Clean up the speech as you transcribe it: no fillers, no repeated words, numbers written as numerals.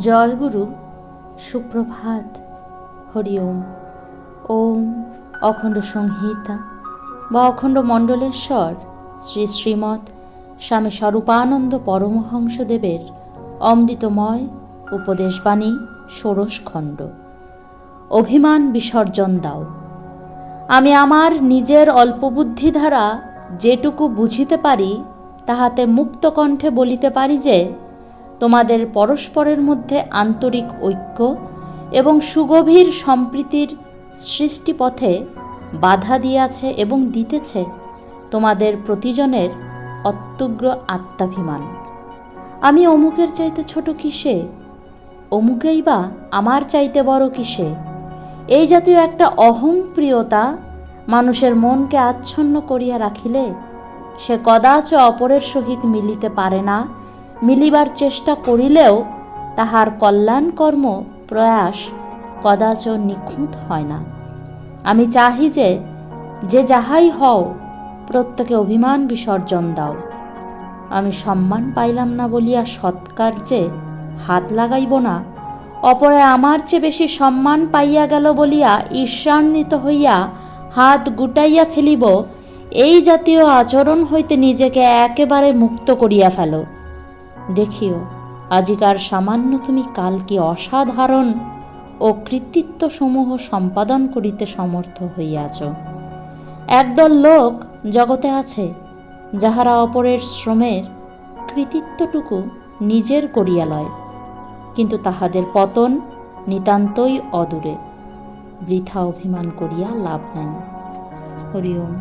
জয় গুরু, সুপ্রভাত, হরি ওম। ওম অখণ্ড সংহিতা বা অখণ্ড মণ্ডলেশ্বর শ্রী শ্রীমৎ স্বামী স্বরূপানন্দ পরমহংসদেবের অমৃতময় উপদেশবাণী ষোড়শ খণ্ড। অভিমান বিসর্জন দাও। আমি আমার নিজের অল্পবুদ্ধি দ্বারা যেটুকু বুঝিতে পারি তাহাতে মুক্ত কণ্ঠে বলিতে পারি যে তোমাদের পরস্পরের মধ্যে আন্তরিক ঐক্য এবং সুগভীর সম্প্রীতির সৃষ্টিপথে বাধা দিয়াছে এবং দিতেছে তোমাদের প্রতিজনের অত্যুগ্র আত্মাভিমান। আমি অমুকের চাইতে ছোট কিসে, অমুকেই বা আমার চাইতে বড় কিসে, এই জাতীয় একটা অহংপ্রিয়তা মানুষের মনকে আচ্ছন্ন করিয়া রাখিলে সে কদাচ অপরের সহিত মিলিতে পারে না, মিলিবার চেষ্টা করিলেও তাহার কল্যাণকর্ম প্রয়াস কদাচ নিখুঁত হয় না। আমি চাহি যে যে যাহাই হও প্রত্যেকে অভিমান বিসর্জন দাও। আমি সম্মান পাইলাম না বলিয়া সৎকার্যে হাত লাগাইব না, অপরে আমার চেয়ে বেশি সম্মান পাইয়া গেল বলিয়া ঈর্ষান্বিত হইয়া হাত গুটাইয়া ফেলিব, এই জাতীয় আচরণ হইতে নিজেকে একেবারে মুক্ত করিয়া ফেলো। দেখিও আজিকার সামান্য তুমি কাল কি অসাধারণ ও কৃতিত্ব সমূহ সম্পাদন করিতে সমর্থ হইয়াছ। একদল লোক জগতে আছে যাহারা অপরের শ্রমের কৃতিত্বটুকু নিজের করিয়া লয়, কিন্তু তাহাদের পতন নিতান্তই অদূরে। বৃথা অভিমান করিয়া লাভ নাই। হরি ওম।